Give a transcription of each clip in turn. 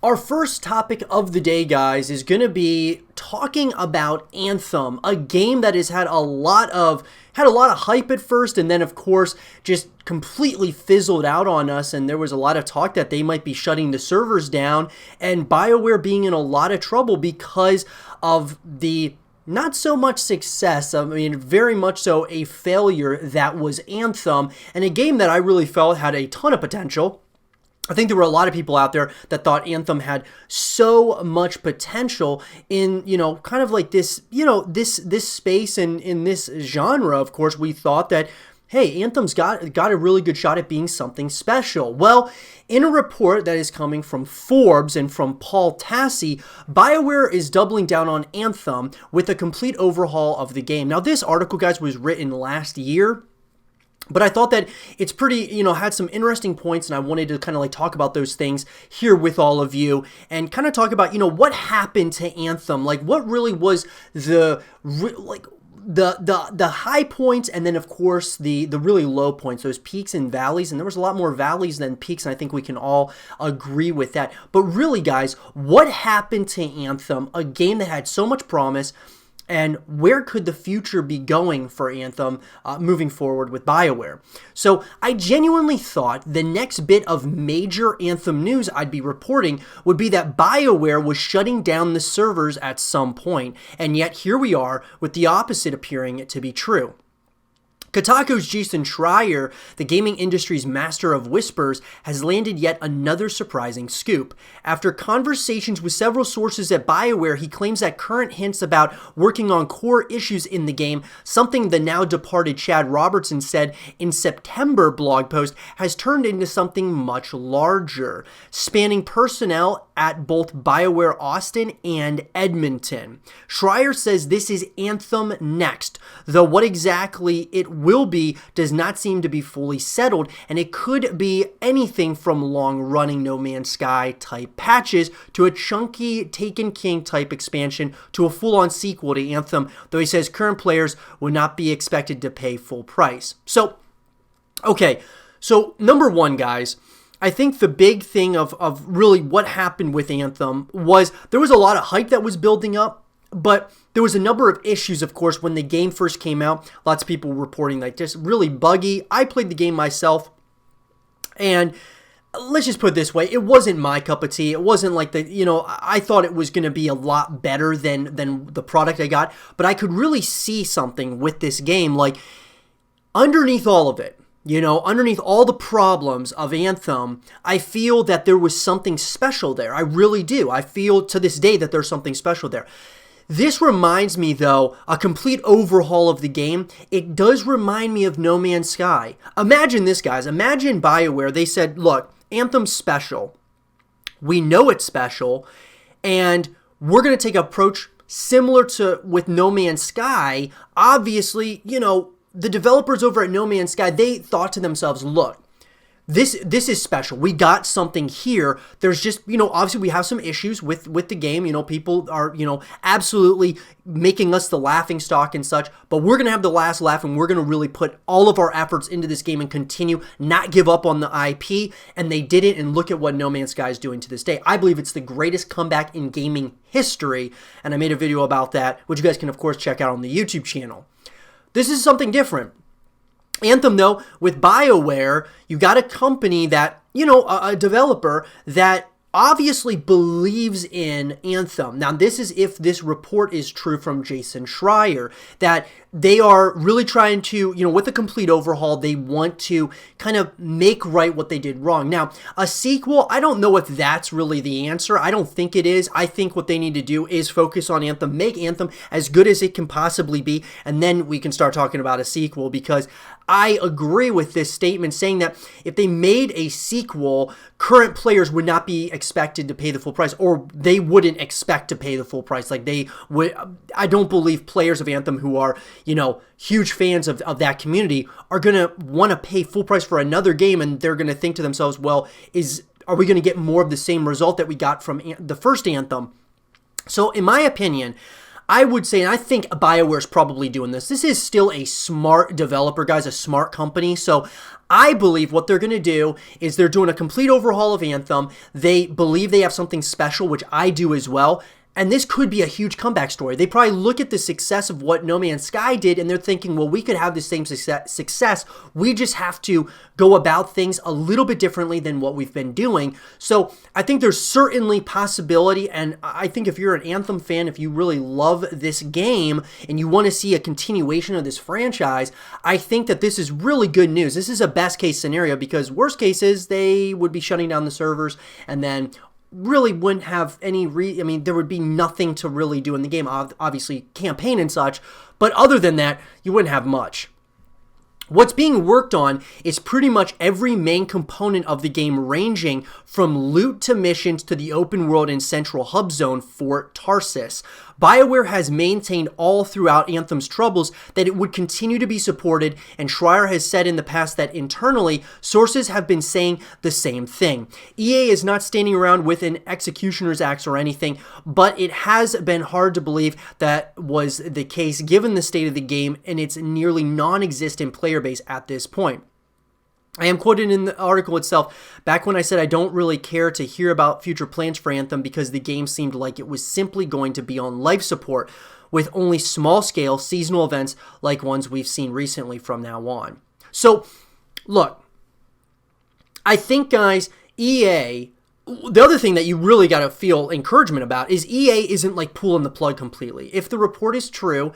Our first topic of the day, guys, is going to be talking about Anthem, a game that has had a lot of hype at first, and then of course just completely fizzled out on us. And there was a lot of talk that they might be shutting the servers down, and BioWare being in a lot of trouble because of the not so much success, I mean, very much so a failure that was Anthem, and a game that I really felt had a ton of potential. I think there were a lot of people out there that thought Anthem had so much potential in, kind of like this, this space and in this genre. Of course, we thought that, hey, Anthem's got a really good shot at being something special. Well, in a report that is coming from Forbes and from Paul Tassi, BioWare is doubling down on Anthem with a complete overhaul of the game. Now, this article, guys, was written last year, but I thought that it's pretty, had some interesting points, and I wanted to kind of like talk about those things here with all of you and kind of talk about, what happened to Anthem, like what really was the high points, and then of course the really low points, those peaks and valleys. And there was a lot more valleys than peaks, and I think we can all agree with that. But really, guys, what happened to Anthem, a game that had so much promise? And where could the future be going for Anthem moving forward with BioWare? So I genuinely thought the next bit of major Anthem news I'd be reporting would be that BioWare was shutting down the servers at some point. And yet here we are with the opposite appearing to be true. Kotaku's Jason Schreier, the gaming industry's master of whispers, has landed yet another surprising scoop. After conversations with several sources at BioWare, he claims that current hints about working on core issues in the game, something the now departed Chad Robertson said in September blog post, has turned into something much larger, spanning personnel at both BioWare Austin and Edmonton. Schreier says this is Anthem next, though what exactly it will be does not seem to be fully settled, and it could be anything from long-running No Man's Sky type patches to a chunky Taken King type expansion to a full-on sequel to Anthem, though he says current players would not be expected to pay full price. So number one, guys, I think the big thing of really what happened with Anthem was there was a lot of hype that was building up, but there was a number of issues, of course, when the game first came out. Lots of people reporting like just really buggy. I played the game myself, and let's just put it this way. It wasn't my cup of tea. It wasn't like I thought it was going to be a lot better than the product I got, but I could really see something with this game. Like, underneath all of it, underneath all the problems of Anthem, I feel that there was something special there. I really do. I feel to this day that there's something special there. This reminds me, though, a complete overhaul of the game. It does remind me of No Man's Sky. Imagine this, guys. Imagine BioWare. They said, look, Anthem's special. We know it's special, and we're going to take an approach similar to with No Man's Sky. Obviously, the developers over at No Man's Sky, they thought to themselves, look, this is special. We got something here. There's just, obviously we have some issues with the game. People are, absolutely making us the laughing stock and such, but we're going to have the last laugh, and we're going to really put all of our efforts into this game and continue, not give up on the IP. And they did it, and look at what No Man's Sky is doing to this day. I believe it's the greatest comeback in gaming history, and I made a video about that, which you guys can, of course, check out on the YouTube channel. This is something different. Anthem, though, with BioWare, you got a company that, a developer that obviously believes in Anthem. Now, this is if this report is true from Jason Schreier, that they are really trying to, with a complete overhaul, they want to kind of make right what they did wrong. Now, a sequel, I don't know if that's really the answer. I don't think it is. I think what they need to do is focus on Anthem, make Anthem as good as it can possibly be, and then we can start talking about a sequel, because I agree with this statement saying that if they made a sequel, current players would not be expected to pay the full price, or they wouldn't expect to pay the full price. Like they would, I don't believe players of Anthem who are, huge fans of that community are going to want to pay full price for another game, and they're going to think to themselves, well, are we going to get more of the same result that we got from the first Anthem? So in my opinion, I would say, and I think BioWare's probably doing this, this is still a smart developer, guys, a smart company. So I believe what they're going to do is they're doing a complete overhaul of Anthem. They believe they have something special, which I do as well. And this could be a huge comeback story. They probably look at the success of what No Man's Sky did, and they're thinking, well, we could have the same success. We just have to go about things a little bit differently than what we've been doing. So I think there's certainly possibility, and I think if you're an Anthem fan, if you really love this game and you want to see a continuation of this franchise, I think that this is really good news. This is a best case scenario, because worst case is they would be shutting down the servers and then really wouldn't have any I mean, there would be nothing to really do in the game, obviously campaign and such, but other than that, you wouldn't have much. What's being worked on is pretty much every main component of the game, ranging from loot to missions to the open world and central hub zone for Tarsus. BioWare has maintained all throughout Anthem's troubles that it would continue to be supported, and Schreier has said in the past that internally, sources have been saying the same thing. EA is not standing around with an executioner's axe or anything, but it has been hard to believe that was the case given the state of the game and its nearly non-existent player base at this point. I am quoted in the article itself back when I said I don't really care to hear about future plans for Anthem because the game seemed like it was simply going to be on life support with only small-scale seasonal events like ones we've seen recently from now on. So, look, I think, guys, EA, the other thing that you really got to feel encouragement about is EA isn't like pulling the plug completely. If the report is true,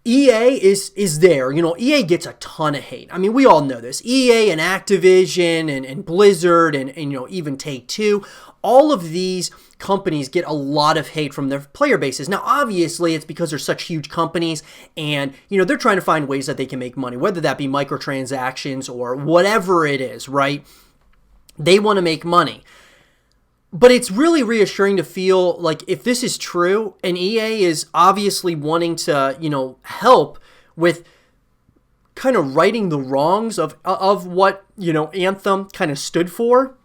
EA is there. You know, EA gets a ton of hate. I mean, we all know this. EA and Activision and Blizzard and you know, even Take-Two, all of these companies get a lot of hate from their player bases. Now, obviously, it's because they're such huge companies and, you know, they're trying to find ways that they can make money, whether that be microtransactions or whatever it is, right? They want to make money. But it's really reassuring to feel like if this is true, and EA is obviously wanting to, you know, help with kind of righting the wrongs of what, you know, Anthem kind of stood for,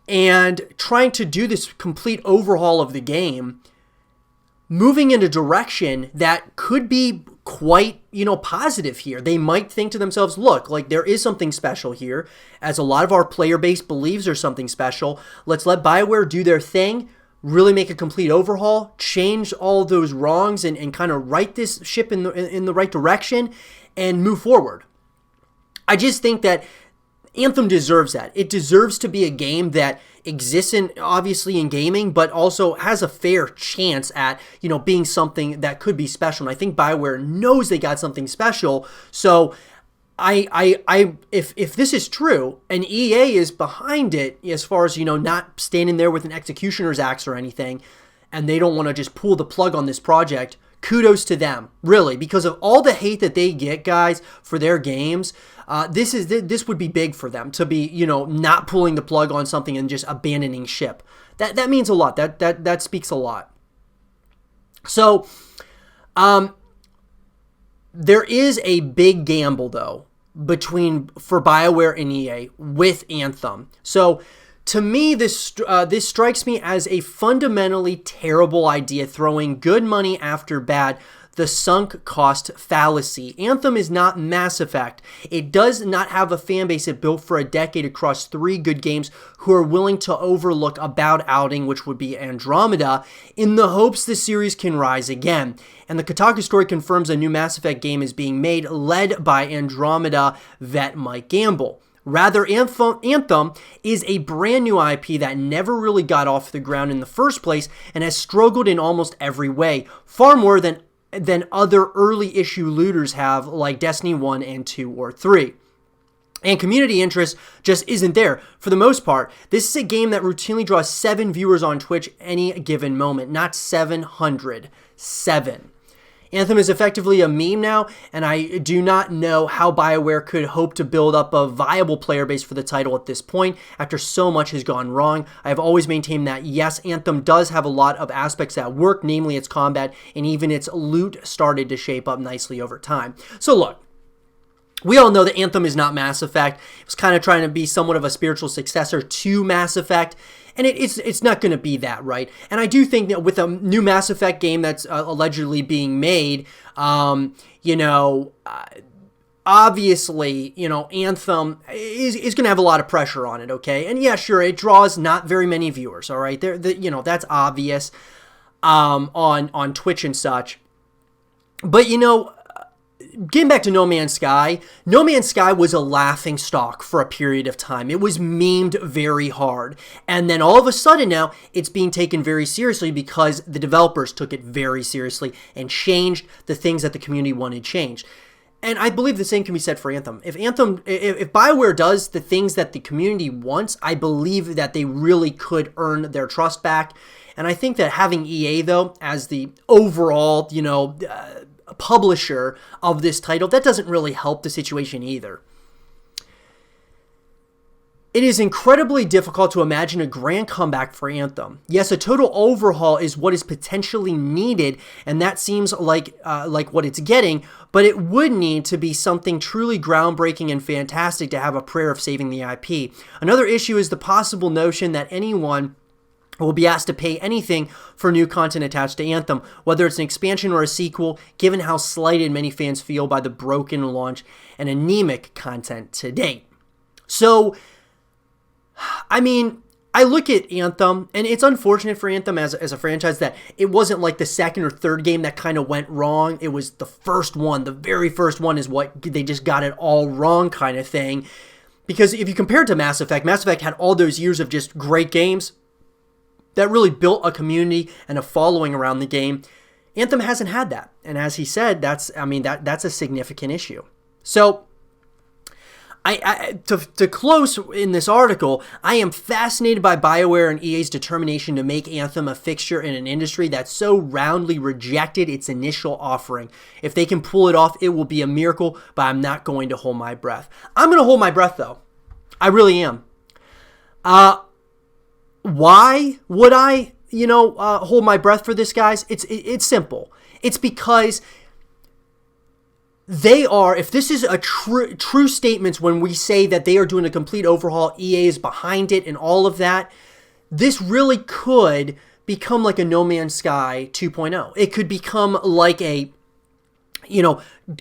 and trying to do this complete overhaul of the game, moving in a direction that could be quite, you know, positive here. They might think to themselves, look, like there is something special here, as a lot of our player base believes there's something special. Let's let BioWare do their thing, really make a complete overhaul, change all those wrongs and kind of right this ship in the right direction and move forward. I just think that Anthem deserves that. It deserves to be a game that exists obviously in gaming, but also has a fair chance at, you know, being something that could be special. And I think BioWare knows they got something special. So if this is true and EA is behind it, as far as, you know, not standing there with an executioner's axe or anything, and they don't want to just pull the plug on this project, kudos to them, really, because of all the hate that they get, guys, for their games. This would be big for them to be, you know, not pulling the plug on something and just abandoning ship. That means a lot. That speaks a lot. So, there is a big gamble though for BioWare and EA with Anthem. So, to me, this strikes me as a fundamentally terrible idea, throwing good money after bad. The sunk cost fallacy. Anthem is not Mass Effect. It does not have a fan base it built for a decade across 3 good games who are willing to overlook a bad outing, which would be Andromeda, in the hopes the series can rise again. And the Kotaku story confirms a new Mass Effect game is being made, led by Andromeda vet Mike Gamble. Rather, Anthem is a brand new IP that never really got off the ground in the first place and has struggled in almost every way, far more than other early issue looters have, like Destiny 1 and 2 or 3. And community interest just isn't there. For the most part, this is a game that routinely draws 7 viewers on Twitch any given moment, not 700. 7. Anthem is effectively a meme now, and I do not know how BioWare could hope to build up a viable player base for the title at this point after so much has gone wrong. I have always maintained that, yes, Anthem does have a lot of aspects that work, namely its combat, and even its loot started to shape up nicely over time. So look, We all know that Anthem is not Mass Effect. It was kind of trying to be somewhat of a spiritual successor to Mass Effect, and it's not going to be that, right? And I do think that with a new Mass Effect game that's allegedly being made, obviously, Anthem is going to have a lot of pressure on it, okay? And yeah, sure, it draws not very many viewers, all right? That's obvious on Twitch and such. But, getting back to No Man's Sky, No Man's Sky was a laughing stock for a period of time. It was memed very hard. And then all of a sudden now, it's being taken very seriously because the developers took it very seriously and changed the things that the community wanted changed. And I believe the same can be said for Anthem. If BioWare does the things that the community wants, I believe that they really could earn their trust back. And I think that having EA, though, as the overall, publisher of this title, that doesn't really help the situation either. It is incredibly difficult to imagine a grand comeback for Anthem. Yes, a total overhaul is what is potentially needed, and that seems like what it's getting, but it would need to be something truly groundbreaking and fantastic to have a prayer of saving the IP. Another issue is the possible notion that anyone will be asked to pay anything for new content attached to Anthem, whether it's an expansion or a sequel, given how slighted many fans feel by the broken launch and anemic content to date. So, I mean, I look at Anthem, and it's unfortunate for Anthem as a franchise that it wasn't like the second or third game that kind of went wrong. It was the first one. The very first one is what they just got it all wrong kind of thing. Because if you compare it to Mass Effect had all those years of just great games that really built a community and a following around the game. Anthem hasn't had that. And as he said, that's a significant issue. So, to close in this article, I am fascinated by BioWare and EA's determination to make Anthem a fixture in an industry that so roundly rejected its initial offering. If they can pull it off, it will be a miracle, but I'm not going to hold my breath. I'm going to hold my breath, though. I really am. Why would I, hold my breath for this, guys? It's simple. It's because they are, if this is a true statement when we say that they are doing a complete overhaul, EA is behind it and all of that, this really could become like a No Man's Sky 2.0. It could become like a,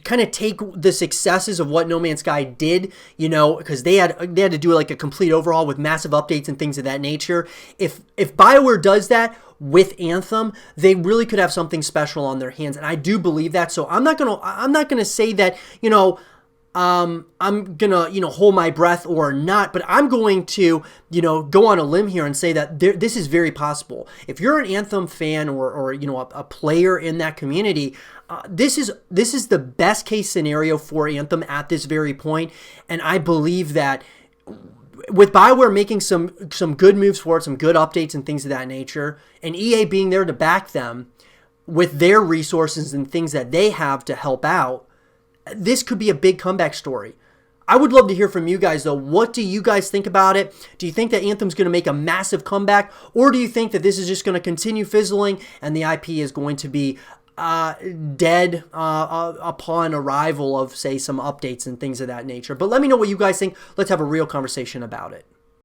kind of take the successes of what No Man's Sky did, because they had to do like a complete overhaul with massive updates and things of that nature. If BioWare does that with Anthem, they really could have something special on their hands, and I do believe that. So I'm not gonna say that I'm gonna hold my breath or not, but I'm going to go on a limb here and say that this is very possible. If you're an Anthem fan or a player in that community, this is the best case scenario for Anthem at this very point, and I believe that with BioWare making some good moves for it, some good updates and things of that nature, and EA being there to back them with their resources and things that they have to help out, this could be a big comeback story. I would love to hear from you guys, though. What do you guys think about it? Do you think that Anthem's going to make a massive comeback, or do you think that this is just going to continue fizzling and the IP is going to be dead upon arrival of, say, some updates and things of that nature? But let me know what you guys think. Let's have a real conversation about it.